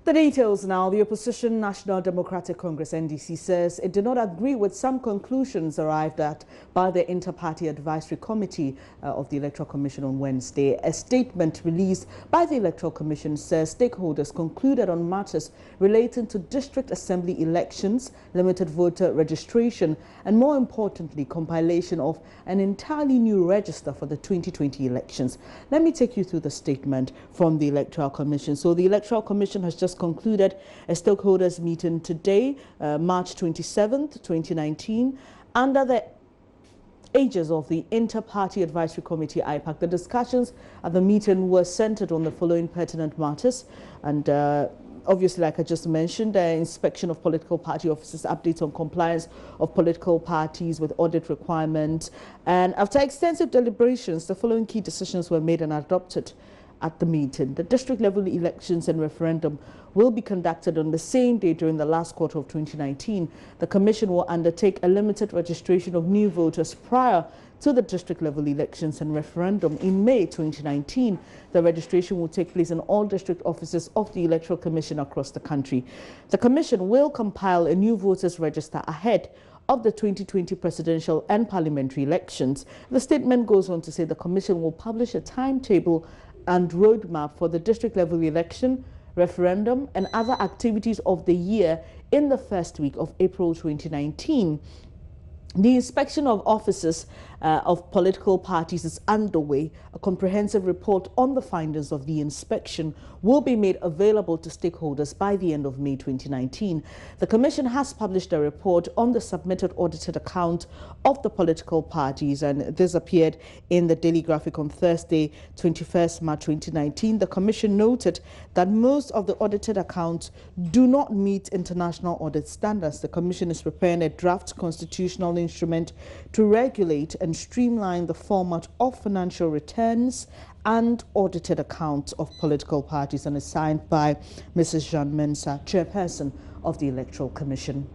The details now. The opposition National Democratic Congress NDC says it did not agree with some conclusions arrived at by the Inter-Party Advisory Committee of the Electoral Commission on Wednesday. A statement released by the Electoral Commission says stakeholders concluded on matters relating to district assembly elections, limited voter registration, and more importantly, compilation of an entirely new register for the 2020 elections. Let me take you through the statement from the Electoral Commission. So the Electoral Commission has just concluded a stakeholders meeting today, March 27th, 2019, under the aegis of the Inter-Party Advisory Committee, IPAC. The discussions at the meeting were centered on the following pertinent matters, and obviously, like I just mentioned, inspection of political party offices, updates on compliance of political parties with audit requirements. And after extensive deliberations, the following key decisions were made and adopted at the meeting. The district level elections and referendum will be conducted on the same day during the last quarter of 2019. The Commission will undertake a limited registration of new voters prior to the district level elections and referendum in May 2019. The registration will take place in all district offices of the Electoral Commission across the country. The Commission will compile a new voters register ahead of the 2020 presidential and parliamentary elections. The statement goes on to say the Commission will publish a timetable and roadmap for the district level election, referendum, and other activities of the year in the first week of April 2019. The inspection of offices of political parties is underway. A comprehensive report on the findings of the inspection will be made available to stakeholders by the end of May 2019. The Commission has published a report on the submitted audited account of the political parties, and this appeared in the Daily Graphic on Thursday, 21st March 2019. The Commission noted that most of the audited accounts do not meet international audit standards. The Commission is preparing a draft constitutional instrument to regulate and streamline the format of financial returns and audited accounts of political parties, and is signed by Mrs. Jean Mensah, chairperson of the Electoral Commission.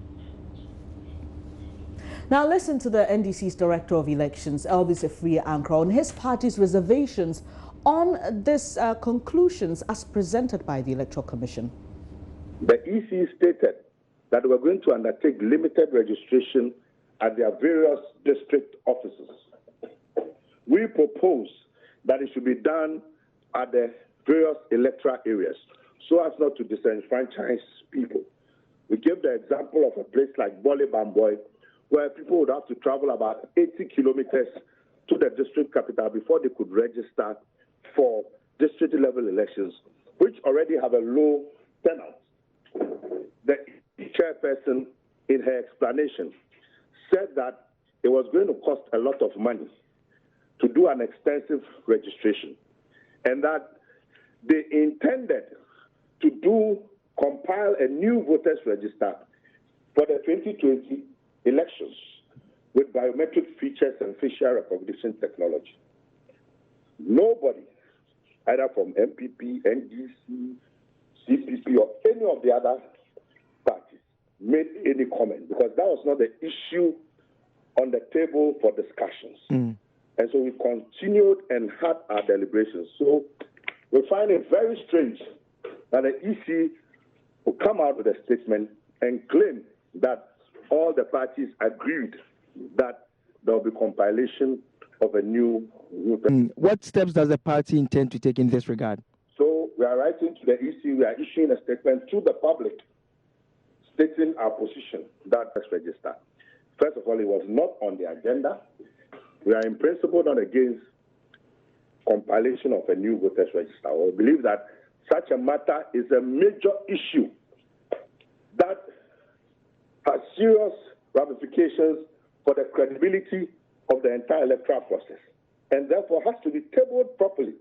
Now listen to the NDC's Director of Elections, Elvis Efria Ankra, on his party's reservations on this conclusions as presented by the Electoral Commission. The EC stated that we're going to undertake limited registration at their various district offices. We propose that it should be done at the various electoral areas so as not to disenfranchise people. We give the example of a place like Bole Bamboy, where people would have to travel about 80 kilometers to the district capital before they could register for district level elections, which already have a low turnout. The chairperson, in her explanation, said that it was going to cost a lot of money to do an extensive registration, and that they intended to compile a new voters register for the 2020 elections with biometric features and facial recognition technology. Nobody, either from MPP, NDC, CPP, or any of the other parties, made any comment, because that was not the issue on the table for discussions. And so we continued and had our deliberations. So we find it very strange that the EC will come out with a statement and claim that all the parties agreed that there will be compilation of a new group. What steps does the party intend to take in this regard? So we are writing to the EC, we are issuing a statement to the public stating our position that this register. First of all, it was not on the agenda. We are in principle not against compilation of a new voters register. We believe that such a matter is a major issue that has serious ramifications for the credibility of the entire electoral process, and therefore has to be tabled properly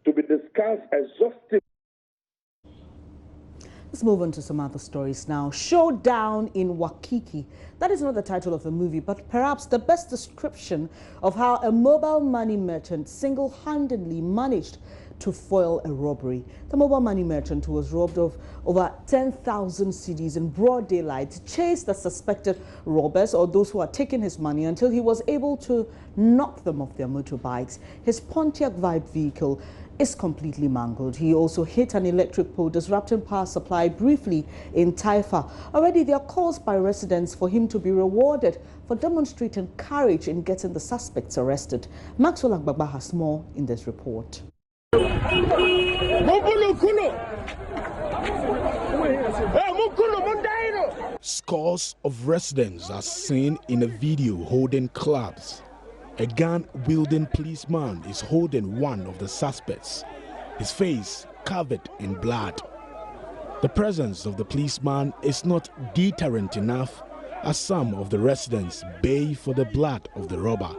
to be discussed exhaustively. Let's move on to some other stories now. Showdown in Waikiki. That is not the title of the movie, but perhaps the best description of how a mobile money merchant single-handedly managed to foil a robbery. The mobile money merchant, who was robbed of over 10,000 cedis in broad daylight, chased the suspected robbers, or those who had taken his money, until he was able to knock them off their motorbikes. His Pontiac Vibe vehicle is completely mangled. He also hit an electric pole, disrupting power supply briefly in Taifa. Already there are calls by residents for him to be rewarded for demonstrating courage in getting the suspects arrested. Maxwell Agbagba has more in this report. Scores of residents are seen in a video holding clubs. A gun-wielding policeman is holding one of the suspects, his face covered in blood. The presence of the policeman is not deterrent enough, as some of the residents bay for the blood of the robber.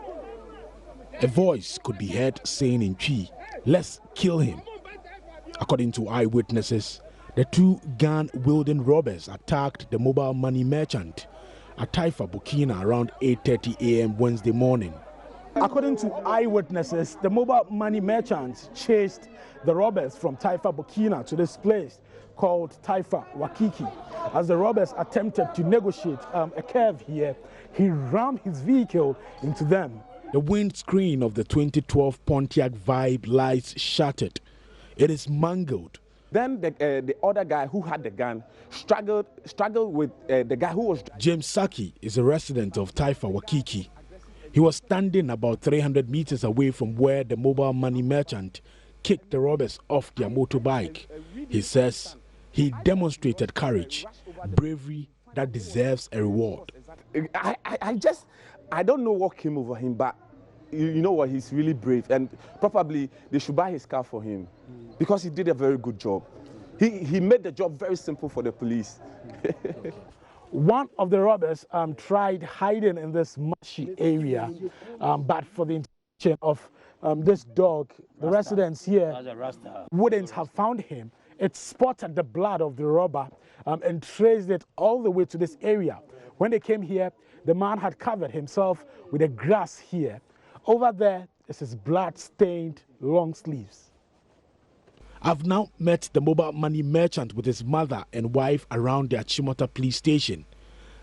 A voice could be heard saying in Twi, "Let's kill him." According to eyewitnesses, the two gun-wielding robbers attacked the mobile money merchant at Taifa, Burkina around 8:30 a.m. Wednesday morning. According to eyewitnesses, the mobile money merchants chased the robbers from Taifa, Burkina to this place called Taifa Wakiki. As the robbers attempted to negotiate a curve here, he rammed his vehicle into them. The windscreen of the 2012 Pontiac Vibe lies shattered. It is mangled. Then the other guy who had the gun struggled with the guy who was... James Saki is a resident of Taifa Wakiki. He was standing about 300 meters away from where the mobile money merchant kicked the robbers off their motorbike. He says he demonstrated courage, bravery that deserves a reward. I don't know what came over him, but you know what, he's really brave, and probably they should buy his car for him because he did a very good job. He made the job very simple for the police. One of the robbers tried hiding in this marshy area, but for the intention of this dog, the residents here wouldn't have found him. It spotted the blood of the robber and traced it all the way to this area. When they came here, the man had covered himself with the grass here. Over there is his blood-stained long sleeves. I've now met the mobile money merchant with his mother and wife around the Achimota police station.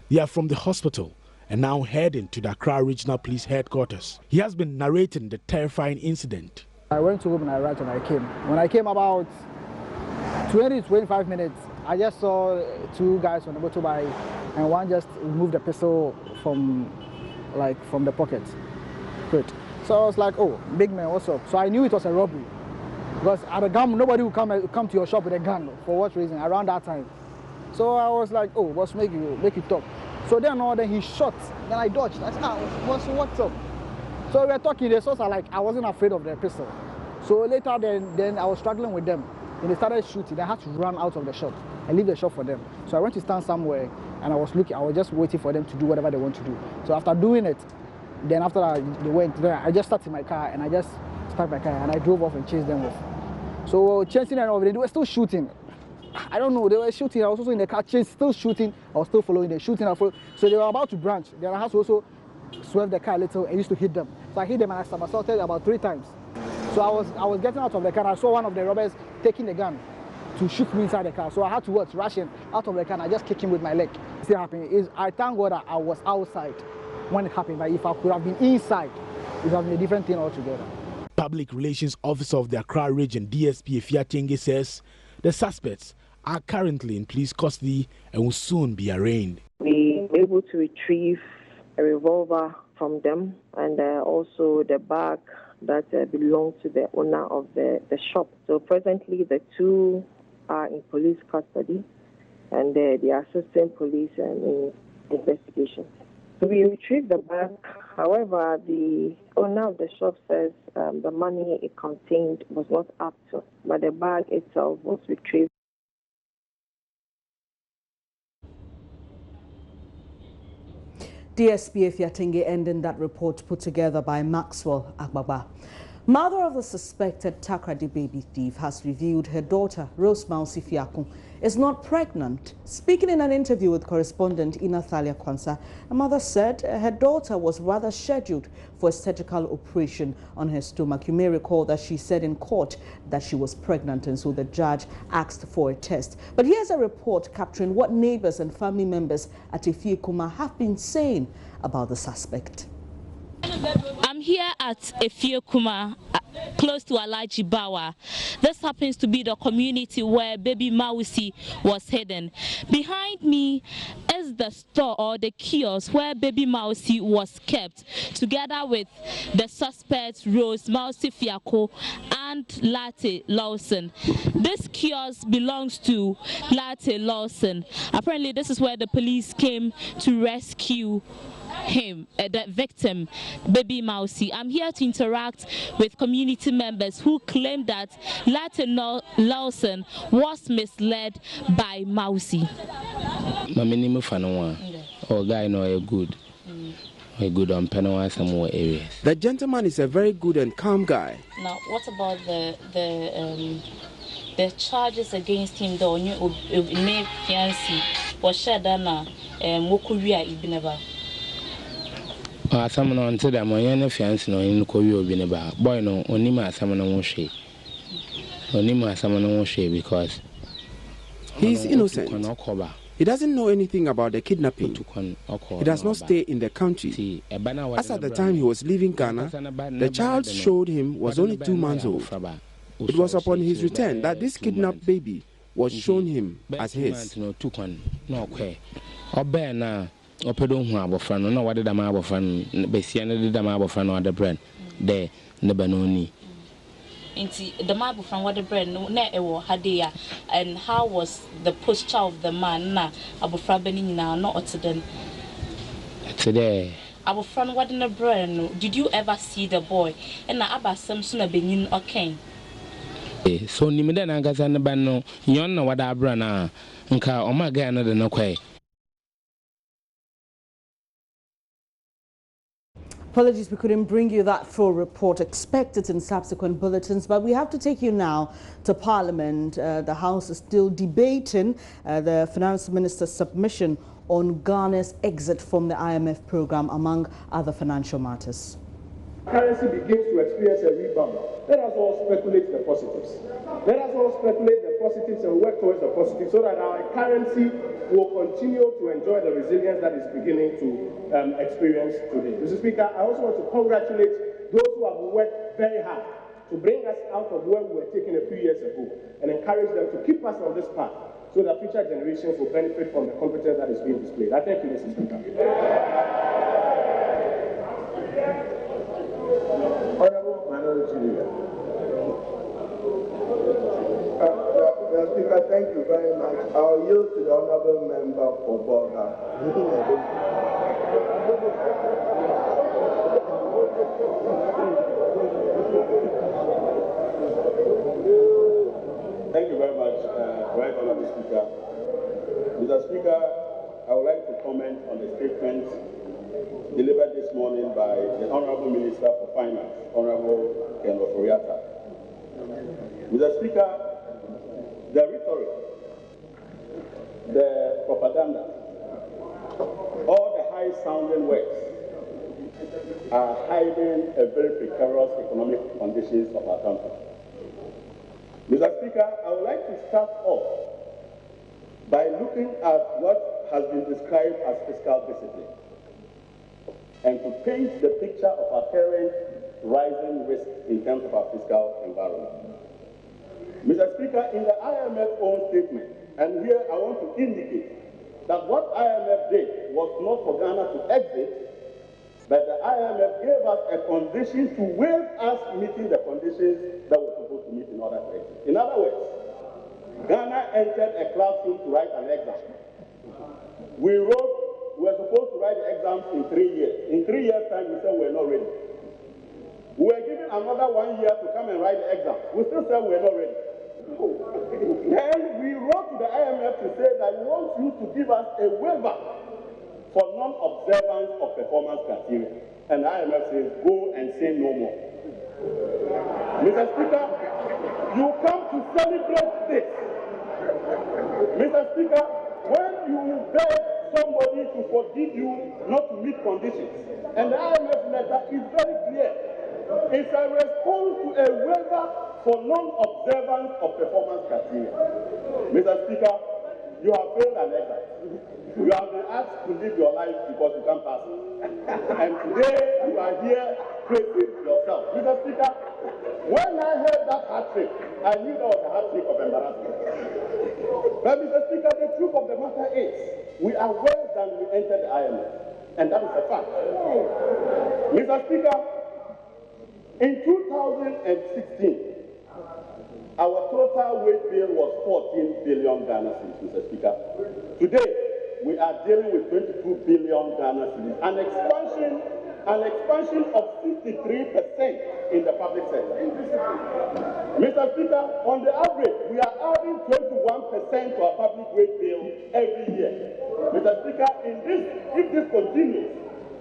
They are from the hospital and now heading to the Accra Regional Police Headquarters. He has been narrating the terrifying incident. I went to home and I arrived when I came. When I came about 20 to 25 minutes, I just saw two guys on the motorbike and one just removed the pistol from the pocket. Good. So I was like, oh, big man, what's up? So I knew it was a robbery. Because at a gun, nobody would come to your shop with a gun. For what reason? Around that time. So I was like, oh, what's make you talk? So then he shot. Then I dodged. I said, what's up? So we were talking. They sort of like, I wasn't afraid of their pistol. So later then I was struggling with them. And they started shooting. I had to run out of the shop and leave the shop for them. So I went to stand somewhere and I was just waiting for them to do whatever they want to do. So after doing it, then after they went, then I just started my car and I just parked my car and I drove off and chased them off. So chasing them off, they were still shooting. I don't know, they were shooting. I was also in the car, still shooting. I was still following them, shooting. So they were about to branch. Then I had to also swerve the car a little and used to hit them. So I hit them and I somersaulted about 3 times. So I was getting out of the car and I saw one of the robbers taking the gun to shoot me inside the car. So I had to rush him out of the car and I just kicked him with my leg. What's happening? I thank God that I was outside when it happened, but if I could have been inside, it would have been a different thing altogether. Public Relations Officer of the Accra Region, DSP Efiatenge, says the suspects are currently in police custody and will soon be arraigned. We were able to retrieve a revolver from them and also the bag that belonged to the owner of the shop. So presently the two are in police custody and they are assisting police in investigation. So we retrieved the bag. However, the owner of the shop says the money it contained was not up to, but the bag itself was retrieved. DSP Efiatenge ending that report put together by Maxwell Agbagba. Mother of the suspected Takrady baby thief has revealed her daughter, Rose Mausi Fiakun, is not pregnant. Speaking in an interview with correspondent Ina Thalia Kwanza, the mother said her daughter was rather scheduled for a surgical operation on her stomach. You may recall that she said in court that she was pregnant, and so the judge asked for a test. But here's a report capturing what neighbors and family members at Efie Kuma have been saying about the suspect. I'm here at Efie Kuma close to Alaji Bawa. This happens to be the community where baby Mausi was hidden. Behind me is the store or the kiosk where baby Mausi was kept, together with the suspects Rose Mausi Fiako and Latte Lawson. This kiosk belongs to Latte Lawson. Apparently, this is where the police came to rescue him, the victim, baby Mausi. I'm here to interact with community members who claim that Latte Lawson was misled by Mausi. Oh, guy, no, a good. A good on Penoa, some more areas. The gentleman is a very good and calm guy. Now, what about the charges against him? Though you may fiancé was Shadana Mokuria Ibineva. Someone on to them, my fiancé no in Korea Bineba. Boy, no, only my someone won't shake. Only my someone won't shake because he's innocent. He doesn't know anything about the kidnapping. He does not stay in the country. As at the time he was leaving Ghana, the child showed him was only 2 months old. It was upon his return that this kidnapped baby was shown him as his. The marble from what the bread no hadia, and how was the posture of the man na abufrabeni now not to today. Abufran what in the bread? Did you ever see the boy? And na aba Samson benin okay. So nimida na gaza na banno yon na wada abra na nka o ma ga na de no kwai. Apologies, we couldn't bring you that full report. Expect it in subsequent bulletins. But we have to take you now to Parliament. The House is still debating the Finance Minister's submission on Ghana's exit from the IMF program, among other financial matters. Currency begins to experience a rebound. Let us all speculate the positives. Let us all speculate the positives and work towards the positives so that our currency will continue to enjoy the resilience that is beginning to experience today. Mr. Speaker, I also want to congratulate those who have worked very hard to bring us out of where we were taken a few years ago and encourage them to keep us on this path so that future generations will benefit from the competence that is being displayed. I thank you, Mr. Speaker. Honorable Minority Leader. Mr. Speaker, thank you very much. I'll yield to the Honorable Member for Bolga. Thank you very much, Right Honorable Speaker. Mr. Speaker, I would like to comment on the statement delivered this morning by the Honorable Minister for Finance, Honorable Ken Oforiatta. Mr. Speaker, the rhetoric, the propaganda, all the high-sounding words are hiding a very precarious economic conditions of our country. Mr. Speaker, I would like to start off by looking at what has been described as fiscal discipline and to paint the picture of our current rising risk in terms of our fiscal environment. Mr. Speaker, in the IMF own statement, and here I want to indicate that what IMF did was not for Ghana to exit, but the IMF gave us a condition to waive us meeting the conditions that we're supposed to meet in order to exit. In other words, Ghana entered a classroom to write an exam. We were supposed to write the exams in 3 years. In 3 years' time, we said we're not ready. We were given another 1 year to come and write the exam. We still said we're not ready. Then we wrote to the IMF to say that we want you to give us a waiver for non-observance of performance criteria. And the IMF says, go and say no more. Mr. Speaker, you come to celebrate this. Mr. Speaker, when you beg somebody to forgive you not to meet conditions, and the IMF letter is very clear. It's a response to a waiver for non-observance of performance criteria. Mr. Speaker, you have failed an exam. You have been asked to live your life because you can't pass it. And today you are here praising yourself. Mr. Speaker, when I heard that hat trick, I knew that was a hat trick of embarrassment. But Mr. Speaker, the truth of the matter is, we are worse than we entered the IMF. And that is a fact. Mr. Speaker, in 2016, our total wage bill was 14 billion Ghana cedis, Mr. Speaker. Today, we are dealing with 22 billion Ghana cedis, an expansion of 63% in the public sector. Mr. Speaker, on the average, we are adding 21% to our public wage bill every year. Mr. Speaker, if this continues,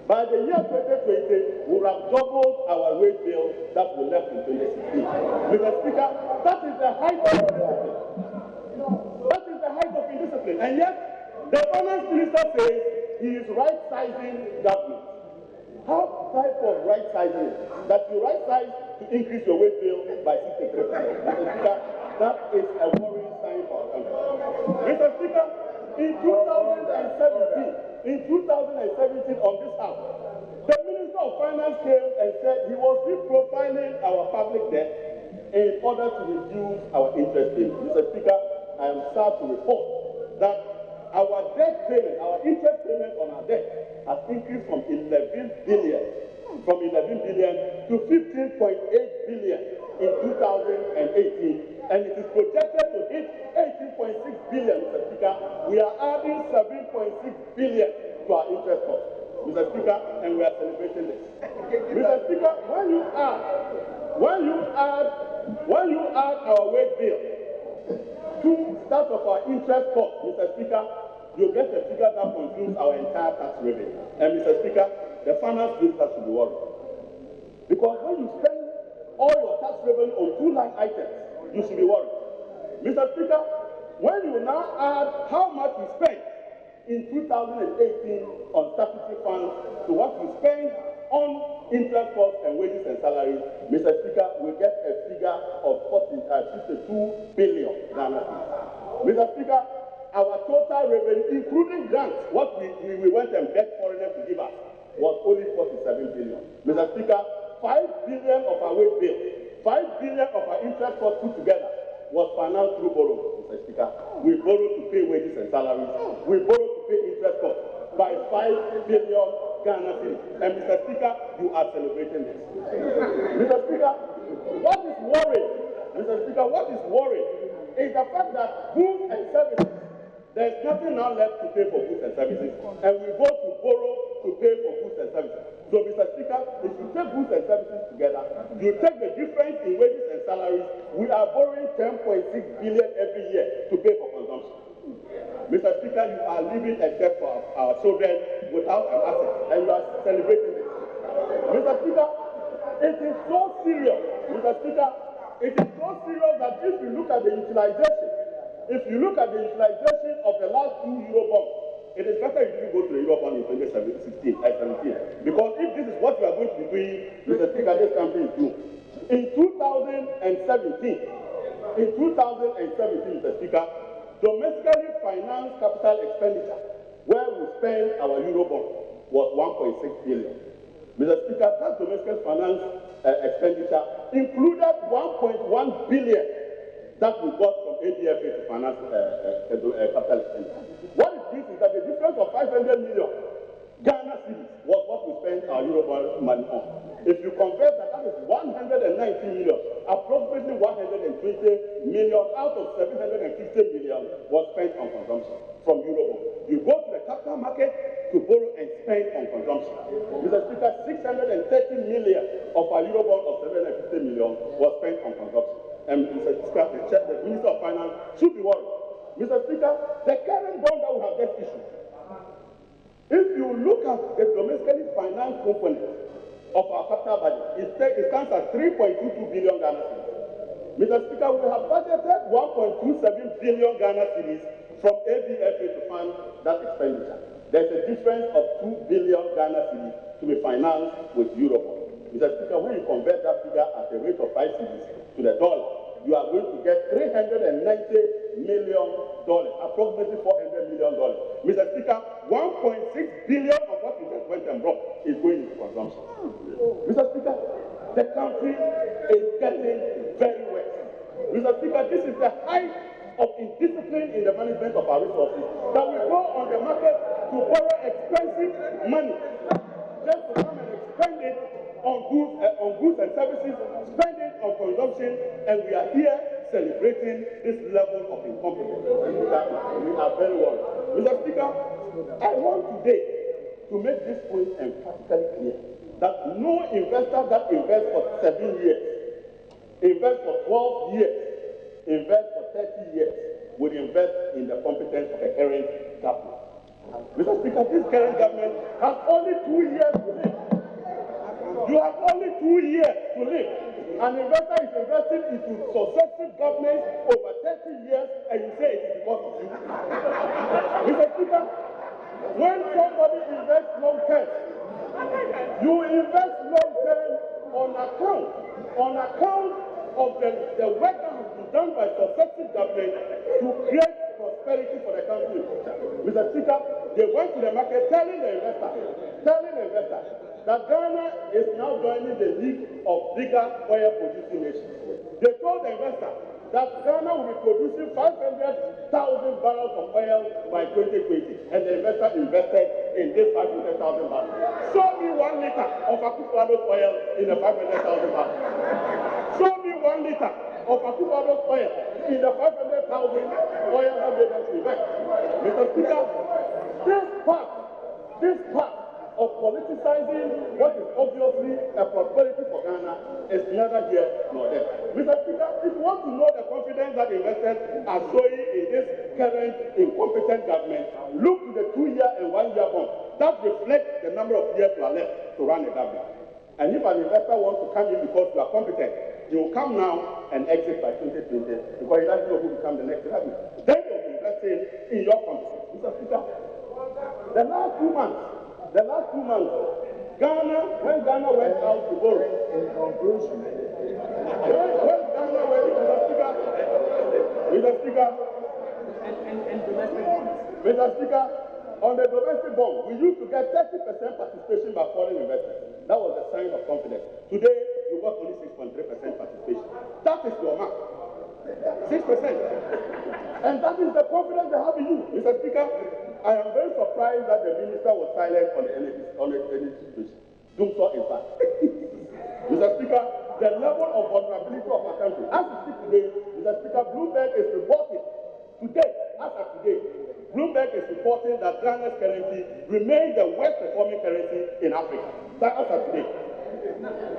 by the year 2020, we will have doubled our wage bill that we left in 2016. Mr. Speaker, that is the height of indiscipline. That is the height of indiscipline. And yet, the finance minister says he is right-sizing government. How type of right-sizing is that you right-size to increase your wage bill by 63%? Mr. Speaker, that is a worrying sign for our country. Mr. Speaker, in 2017 on this house, the Minister of Finance came and said he was reprofiling our public debt in order to reduce our interest payment. Mr. Speaker, I am sad to report that our debt payment, our interest payment on our debt has increased from 11 billion to 15.8 billion in 2018, and it is projected to hit 18.6 billion, Mr. Speaker. We are adding 7.6 billion to our interest cost, Mr. Speaker, and we are celebrating this. Mr. Speaker, when you add our wage bill to that of our interest cost, Mr. Speaker, you get a figure that consumes our entire tax revenue. And Mr. Speaker, the finance minister should be worried. Because when you spend all your tax revenue on two line items, you should be worried. Mr. Speaker, when you now add how much we spent in 2018 on statutory funds to what we spend on interest costs and wages and salaries, Mr. Speaker, we get a figure of 52 billion Ghana cedis. Mr. Speaker, our total revenue, including grants, what we went and begged foreigners to give us, was only 47 billion. Mr. Speaker, 5 billion of our wage bill, 5 billion of our interest costs put together was financed through borrowing, Mr. Speaker. We borrowed to pay wages and salaries. We borrowed to pay interest costs by 5 billion Ghana cedis. And Mr. Speaker, you are celebrating this. Mr. Speaker, what is worrying? Mr. Speaker, what is worrying is the fact that goods and services, there is nothing now left to pay for goods and services, and we go to borrow to pay for goods and services. So, Mr. Speaker, if you take goods and services together, you take the difference in wages and salaries, we are borrowing 10.6 billion every year to pay for consumption. Mr. Speaker, you are leaving a debt for our children without an asset, and you are celebrating this. Mr. Speaker, it is so serious. Mr. Speaker, it is so serious that if you look at the utilization, of the last 2 Eurobonds, it is better if you go to the Eurobond in 2017, because if this is what we are going to be doing, Mr. Speaker, this campaign is due. In 2017, Mr. Speaker, domestically financed capital expenditure, where we spend our Eurobond, was 1.6 billion. Mr. Speaker, that domestic finance expenditure included 1.1 billion that we got from ADFA to finance capital expenditure. What it means is that the difference of 500 million Ghana cedis was what we spent our Eurobond money on. If you convert that, that is 190 million, approximately 120 million out of 750 million was spent on consumption from Eurobond. You go to the capital market to borrow and spend on consumption. Mr. Speaker, 630 million of our Eurobond of 750 million was spent on consumption. And Mr. Speaker, the Minister of Finance should be worried. Mr. Speaker, the current bond that we have just issued, if you look at the domestically financed component of our capital budget, it stands at 3.22 billion Ghana cedis. Mr. Speaker, we have budgeted 1.27 billion Ghana cedis from ABFA to fund that expenditure. There's a difference of 2 billion Ghana cedis to be financed with Eurobond. Mr. Speaker, when you convert that figure at a rate of 5 cedis to the dollar, you are going to get $390 million, approximately $400 million. Mr. Speaker, 1.6 billion of what we just went and brought is going into consumption. Mr. Speaker, the country is getting very wet. Mr. Speaker, this is the height of indiscipline in the management of our resources, that we go on the market to borrow expensive money just to come and expend it on goods and services, spend it on consumption, and we are here celebrating this level of incompetence. We are very worried. Mr. Speaker, I want today to make this point emphatically clear that no investor that invests for 7 years, invests for 12 years, invest for 30 years, would invest in the competence of the current government. Mr. Speaker, this current government has only 2 years to live. You have only 2 years to live. An investor is investing into successive governments over 30 years, and you say it is because of you. Mr. Speaker, when somebody invests long term, you invest long term on account of the work that has been done by successive governments to create prosperity for the country. Mr. Speaker, they went to the market telling the investor that Ghana is now joining the league of bigger oil producing nations. They told the investor that Ghana will be producing 500,000 barrels of oil by 2020, and the investor invested in this 500,000 barrels. Show me 1 liter of Akufo-Addo's oil in the 500,000 barrels. Show me 1 liter of Akufo-Addo's oil in the 500,000 oil that they have to invest. Mr. Speaker, this part of politicizing what is obviously a prosperity for Ghana is neither here nor there. Mr. Speaker, if you want to know the confidence that investors are showing in this current incompetent government, look to the 2-year and 1-year bond. That reflects the number of years you are left to run the government. And if an investor wants to come in because you are competent, he will come now and exit by 2020 because he doesn't know who will become the next government. Then he will be investing in your company. Mr. Speaker, the last 2 months, Ghana, when Ghana went out to borrow, in conclusion, when Ghana went, Mr. Speaker, on the domestic bond, we used to get 30% participation by foreign investors. That was a sign of confidence. Today, you got only 6.3% participation. That is your mark. 6%. And that is the confidence they have in you. Mr. Speaker, I am very surprised that the minister was silent on the energy situation. Do so in fact. Mr. Speaker, the level of vulnerability of our country, as we speak today, Mr. Speaker, Bloomberg is reporting today, as of today, Bloomberg is reporting that Ghana's currency remains the worst performing currency in Africa. That as of today.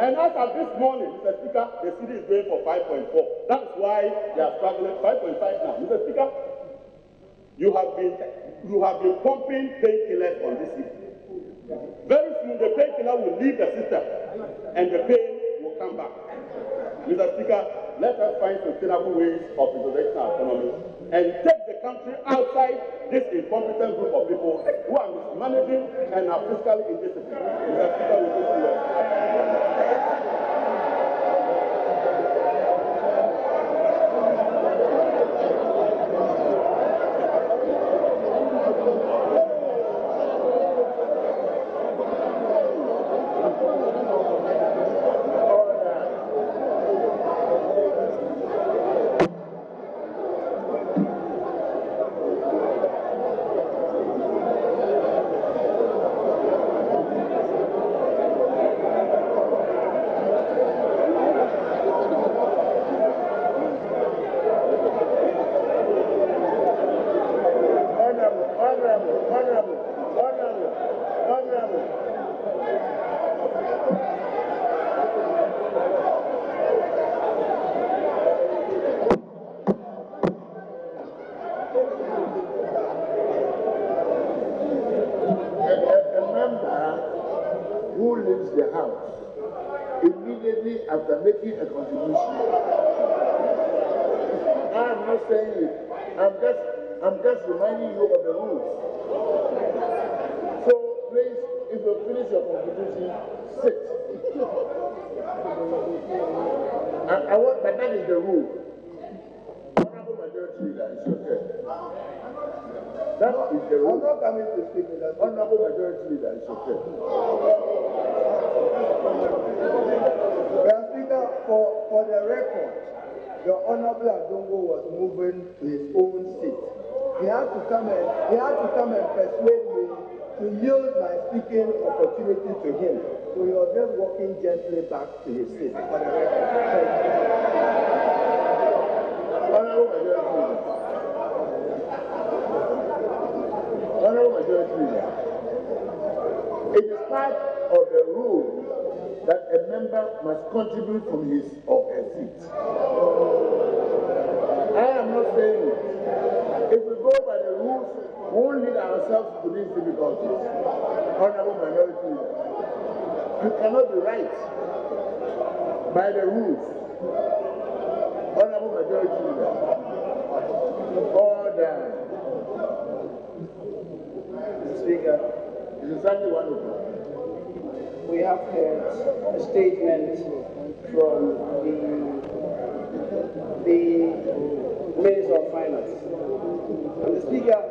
And as of this morning, Mr. Speaker, the city is going for 5.4. That's why they are struggling 5.5 now. Mr. Speaker, you have been pumping painkillers on this city. Very soon the painkiller will leave the system and the pain will come back. Mr. Speaker, let us find sustainable ways of resurrecting our economy and take the country outside this incompetent group of people who are mismanaging and are fiscally indisciplined. Mr. Speaker, we wish you after making a contribution. I'm not saying it. I'm just reminding you of the rules. So please, if you finish your contribution, sit. But that is the rule. Honorable Majority Majority Leader, it's your turn. That is the rule. I'm not coming to speak with that. Honorable Majority Leader, it's your turn. Mr. Speaker, for the record, the Honorable Adongo was moving to his own seat. He had to come and persuade me to yield my speaking opportunity to him. So he was just walking gently back to his seat. For the record. Honorable Majority Leader. Honorable Majority Leader. It is part of the rule that a member must contribute from his or her seat. I am not saying it. If we go by the rules, we won't lead ourselves to these difficulties. Honorable Minority Leader, you cannot be right by the rules. Honorable Majority Leader, order. Mr. Speaker, it is only 1 o'clock. We have heard a statement from the Minister of Finance. And the Speaker,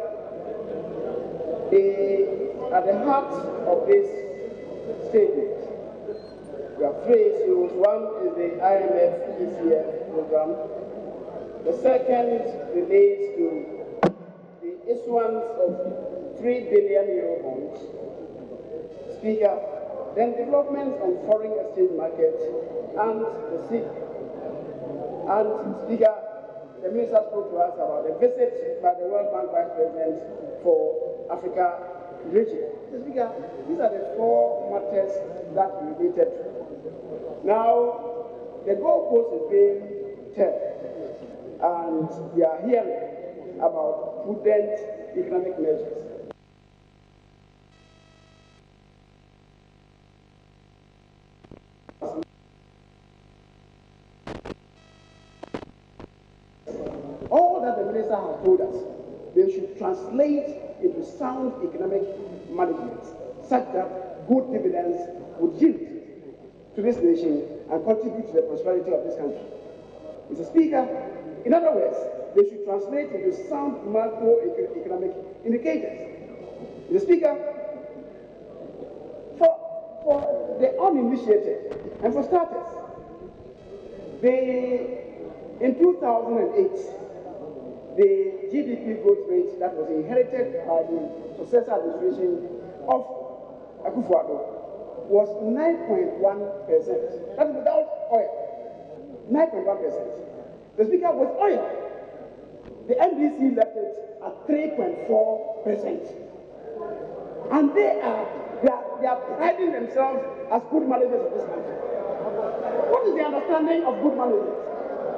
at the heart of this statement, we have 3 issues. One is the IMF ECF program. The second relates to the issuance of 3 billion euro bonds. Speaker, then developments on foreign exchange market and the sea. And Speaker, the Minister spoke to us about the visit by the World Bank Vice President for Africa region. Speaker, these are the 4 matters that we related to. Now, the goalpost is being turned, and we are hearing about prudent economic measures. All that the minister has told us, they should translate into sound economic management, such that good dividends would yield to this nation and contribute to the prosperity of this country. Mr. Speaker, in other words, they should translate into sound macroeconomic indicators. Mr. Speaker, for the uninitiated, and for starters, in 2008, the GDP growth rate that was inherited by the successor administration of Akufo-Addo was 9.1%. That is without oil. 9.1%. The Speaker, with oil, the NDC left it at 3.4%. And they are priding themselves as good managers of this country. What is the understanding of good management?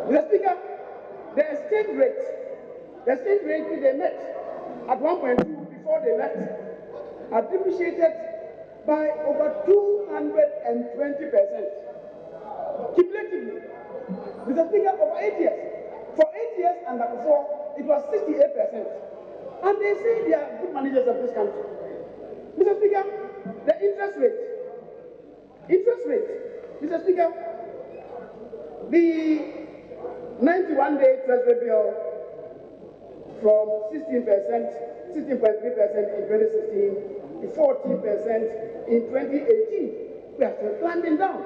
Mr. Speaker, the exchange rate which they met at 1.2 before they left had depreciated by over 220%. Cumulatively, Mr. Speaker, over 8 years. For 8 years and before, it was 68%. And they say they are good managers of this country. Mr. Speaker, the interest rate, Mr. Speaker, the 91-day treasury bill from 16.3% in 2016 to 14% in 2018. We are still climbing down.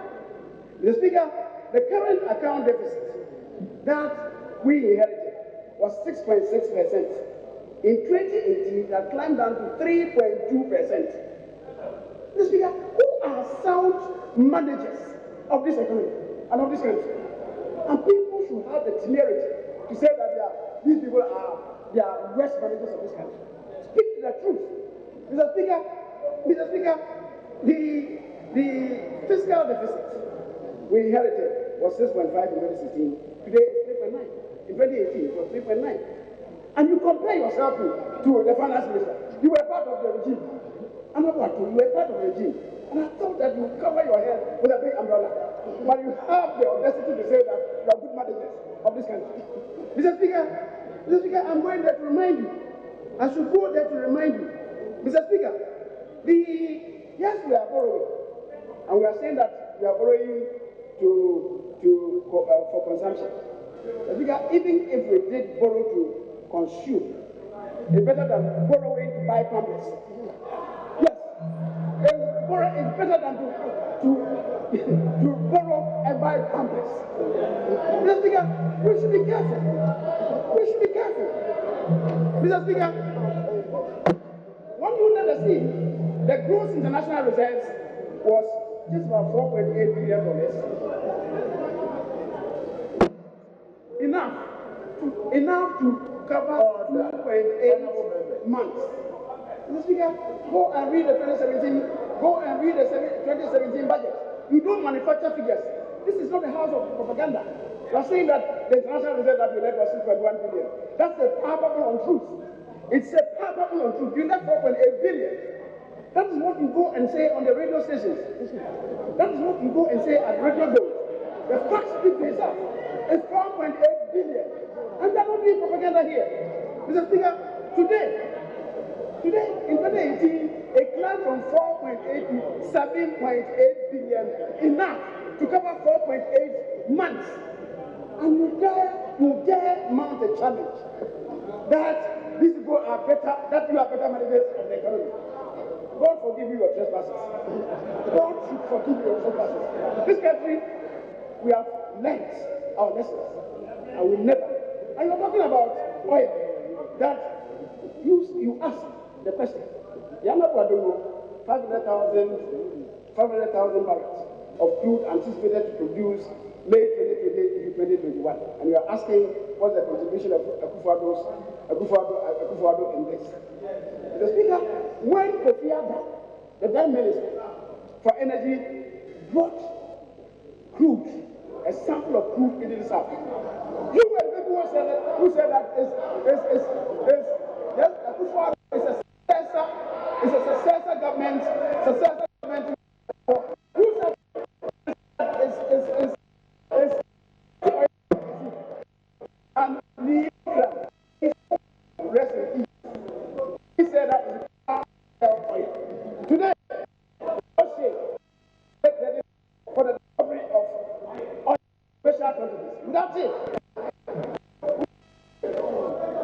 Mr. Speaker, the current account deficit that we inherited was 6.6%. In 2018, it had climbed down to 3.2%. Mr. Speaker, who are sound managers of this economy and of this country? And people should have the temerity to say that these people are worst managers of this country. Speak to the truth. Mr. Speaker, the fiscal deficit we inherited was 6.5 in 2016. Today it's 3.9. In 2018 it was 3.9. And you compare yourself to the finance minister. You were part of the regime. I'm not part of you were part of the regime. And I thought that you cover your head with a big umbrella. But you have the audacity to say that you are good managers of this country. Mr. Speaker, I'm going there to remind you. I should go there to remind you. Mr. Speaker, yes, we are borrowing. And we are saying that we are borrowing for consumption. Even if we did borrow to consume, it's better than borrowing to buy pampers. Yes, it's better than to borrow and buy pampers. Mr. Speaker, we should be careful. We should be careful. Mr. Speaker, what you never see, the gross international reserves was just about $4.8 billion. Enough to cover 2.8 months. Mr. Speaker, go and read the 2017 budget. You don't manufacture figures. This is not a house of propaganda. You are saying that the international reserve that you led was 6.1 billion. That's a palpable untruth. It's a palpable untruth. You led 4.8 billion. That is what you go and say on the radio stations. That is what you go and say at radio goals. The facts speak for itself. It's 4.8 billion. And they're not doing propaganda here. Mr. Speaker, today, in 2018, it climbed from 4.8 to 7.8 billion, enough to cover 4.8 months. And you dare mount a challenge that these people are better, that you are better managers of the economy. God forgive you your trespasses. God should forgive you your trespasses. This country, we have learned our lessons, and we never. And you're talking about oil, that you ask the question. Yamaha Wadongo, 500,000 barrels of crude anticipated to produce May 2020-2021, and you are asking what's the contribution of Akufo-Addo in this. Mr. Speaker, when Kofi Addo, the Prime Minister for Energy, brought crude, a sample of crude into the South, you were the people who said that Akufo-Addo is a successor government. Who said and the rest in peace. He said that is oil. Today, for the discovery of oil special quantities. That's it.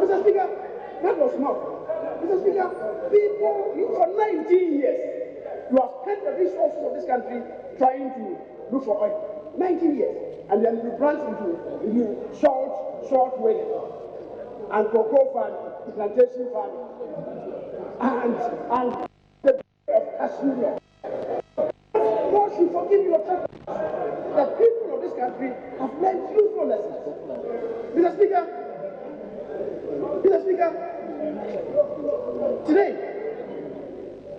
Mr. Speaker, that was enough. Mr. Speaker, people, for 19 years, you have spent the resources of this country trying to look for oil. 19 years. And then you branch into short whaling and cocoa farming, plantation farming, and the of cashew. God should forgive your trespasses. The people of this country have learned useful lessons. Mr. Speaker,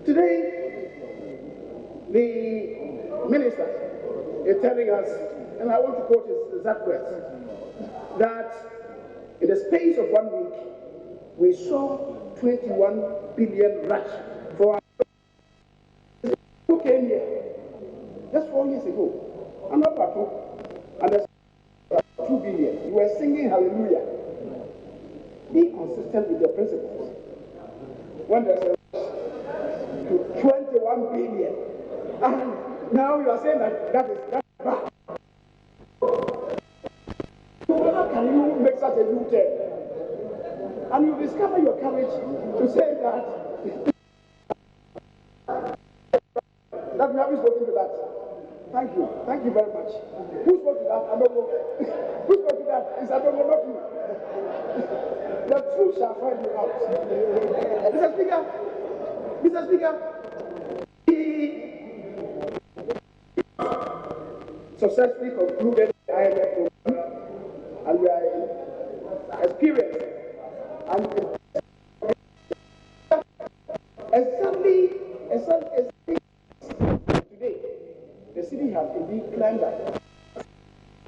today, the minister is telling us, and I want to quote his exact words, that in the space of 1 week, we saw 21 billion rush for our who came here just 4 years ago. I'm not Pato, and there's 2 billion. You were singing hallelujah. Be consistent with your principles. When there's a rush to 21 billion, and now you are saying that's bad. How can you make such a U-turn? And you discover your courage to say that we haven't spoken to that. Thank you very much. Who spoke to that? I don't know. Who spoke to that? It's I don't know, not you. The truth shall find you out. Mr. Speaker, he successfully concluded the IMF program, and we are experienced. And exactly today, the city has indeed climbed up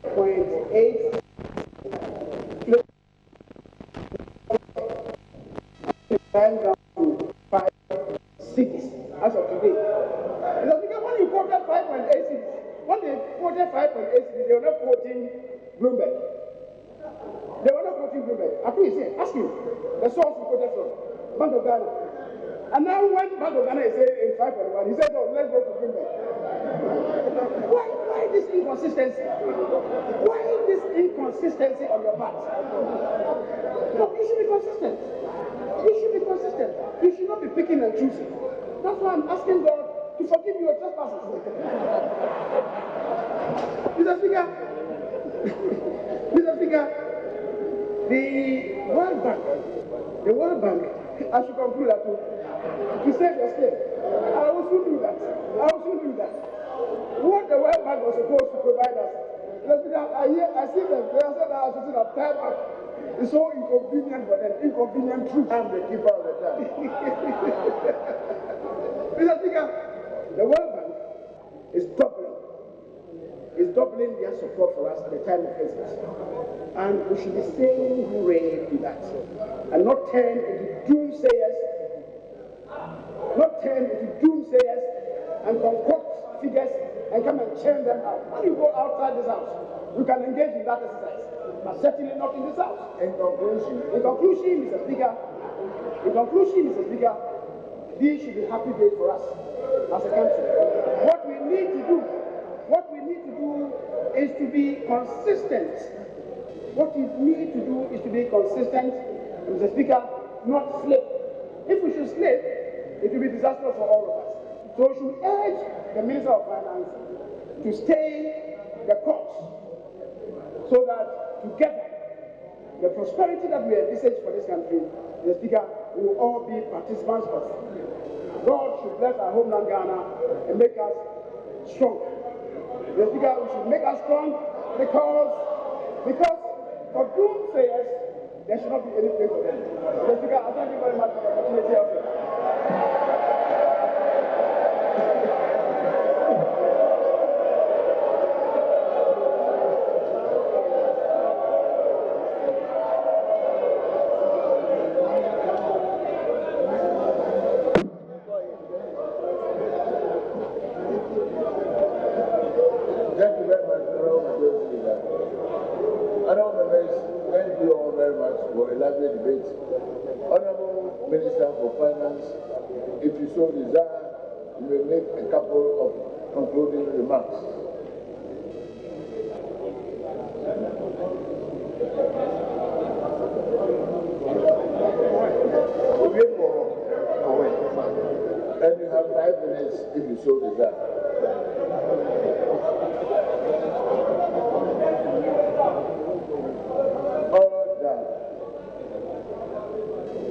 0.8 down to 5 cities as of today. Because when you quoted 5.8 cities, when they quoted 5.8 cities, they were not quoting Bloomberg. I think ask him the source he quoted from, Bank of Ghana. And now when Bank of Ghana is saying in 5.1, he said, oh, let's go to Bloomberg. Why this inconsistency? Why this inconsistency on your part. No, you should be consistent. You should be consistent. You should not be picking and choosing. That's why I'm asking God to forgive your trespasses. Mr. Speaker, Mr. Speaker, the World Bank, I should conclude that to save your skin. I will soon do that. What the World Bank was supposed to provide us, Mr. Speaker, I see them, they are saying that I should sit up, time up. It's so inconvenient for them, inconvenient truth. I'm the keeper of the time. Mr. Speaker, the World Bank is doubling their support for us at the time of crisis. And we should be saying hooray to that. And not turn into doomsayers and concoct figures and come and churn them out. When you go outside this house, you can engage in that exercise, but certainly not in this house. In conclusion, Mr. Speaker, these should be happy days for us as a country. What we need to do is to be consistent. Mr. Speaker, not slip. If we should slip, it will be disastrous for all of us. So we should urge the Minister of Finance to stay the course so that together, the prosperity that we envisage for this country, Mr. Speaker, we will all be participants of. God should bless our homeland Ghana and make us strong. Mr. Speaker, we should make us strong because for doomsayers, there should not be any place for them. Mr. Speaker, I thank you very much for the opportunity of it. Thank you very much, Honourable members. Thank you all very much for a lively debate. Honourable Minister for Finance, if you so desire, you may make a couple of concluding remarks. And you have 5 minutes if you so desire.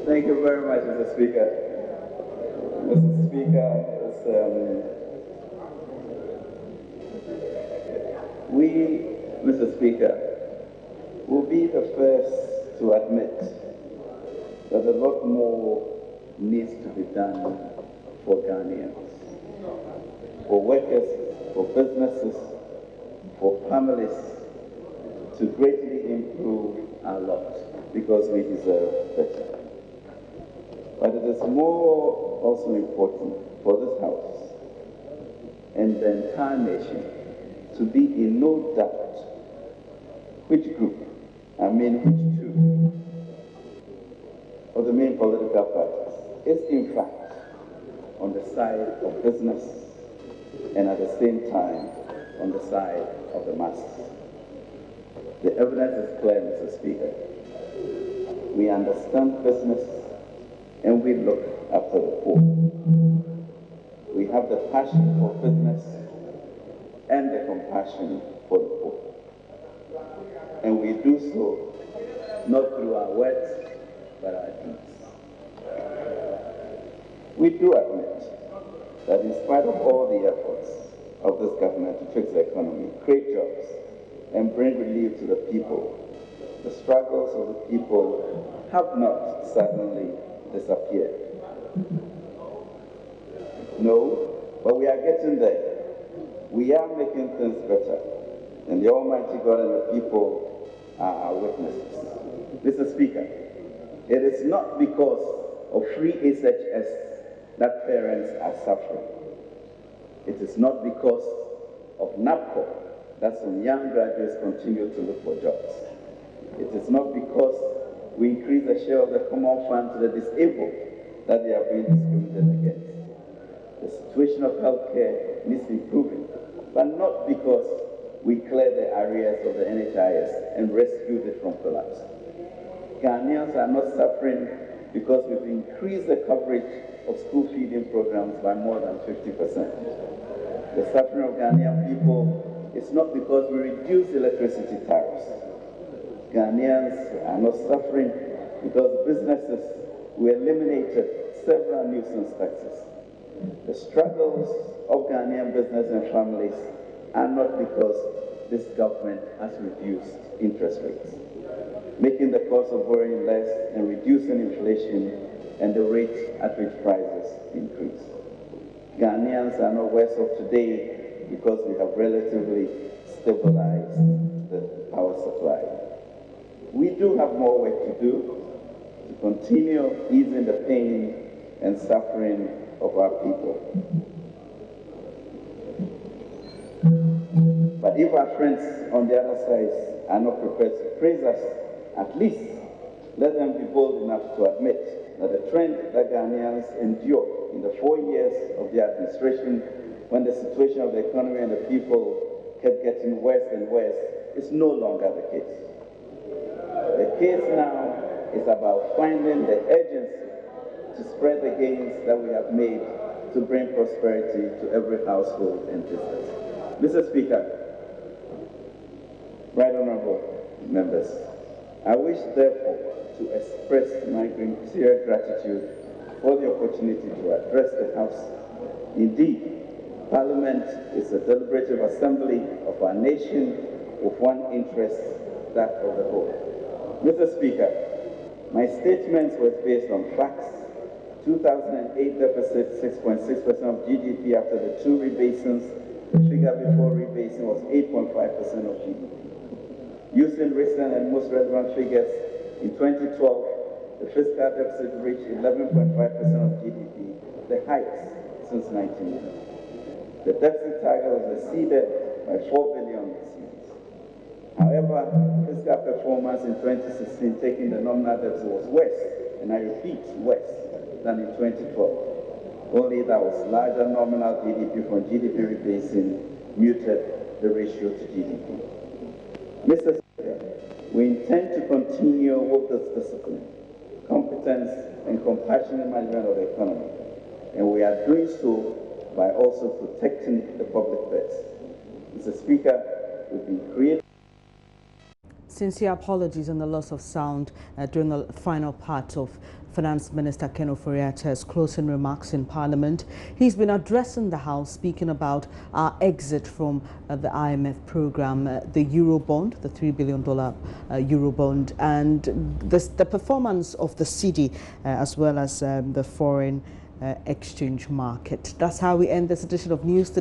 Thank you very much, Mr. Speaker. Mr. Speaker, Mr. Speaker, will be the first to admit that a lot more needs to be done for Ghanaians, for workers, for businesses, for families, to greatly improve our lot, because we deserve better. But it is more also important for this House and the entire nation to be in no doubt which group, which two of the main political parties is in fact on the side of business and at the same time on the side of the masses. The evidence is clear, Mr. Speaker. We understand business and we look after the poor. We have the passion for business and the compassion for the poor. And we do so not through our words, but our deeds. We do admit that in spite of all the efforts of this government to fix the economy, create jobs, and bring relief to the people, the struggles of the people have not suddenly disappeared. No, but we are getting there. We are making things better. And the Almighty God and the people are our witnesses. Mr. Speaker, it is not because of free SHS that parents are suffering. It is not because of NAPCO that some young graduates continue to look for jobs. It is not because we increase the share of the common fund to the disabled that they are being discriminated against. The situation of healthcare needs improving, but not because we cleared the areas of the NHIS and rescued it from collapse. Ghanaians are not suffering because we've increased the coverage of school feeding programs by more than 50%. The suffering of Ghanaian people is not because we reduced electricity tariffs. Ghanaians are not suffering because businesses we eliminated several nuisance taxes. The struggles of Ghanaian business and families are not because this government has reduced interest rates, making the cost of borrowing less and reducing inflation and the rate at which prices increase. Ghanaians are not worse off today because we have relatively stabilized the power supply. We do have more work to do to continue easing the pain and suffering of our people. But if our friends on the other side are not prepared to praise us, at least let them be bold enough to admit that the trend that Ghanaians endured in the 4 years of the administration, when the situation of the economy and the people kept getting worse and worse, is no longer the case. The case now is about finding the urgency to spread the gains that we have made to bring prosperity to every household and business. Mr. Speaker, right honorable members, I wish therefore to express my sincere gratitude for the opportunity to address the House. Indeed, Parliament is a deliberative assembly of our nation with one interest, that of the whole. Mr. Speaker, my statements were based on facts. 2008 deficit 6.6% of GDP after the two rebasings. The figure before rebasing was 8.5% of GDP. Using recent and most relevant figures, in 2012, the fiscal deficit reached 11.5% of GDP, the highest since 1990. The deficit target was exceeded by 4 billion this year. However, fiscal performance in 2016, taking the nominal deficit, was worse, and I repeat, worse than in 2012. Only that was larger nominal GDP from GDP rebasing muted the ratio to GDP. Mr. Speaker, we intend to continue with this discipline, competence, and compassionate management of the economy, and we are doing so by also protecting the public purse. Mr. Speaker, we've been creating. Sincere apologies on the loss of sound during the final part of Finance Minister Ken Ofori-Atta's closing remarks in Parliament. He's been addressing the House, speaking about our exit from the IMF program, the Eurobond, the $3 billion Eurobond, and the performance of the cedi as well as the foreign exchange market. That's how we end this edition of News Today.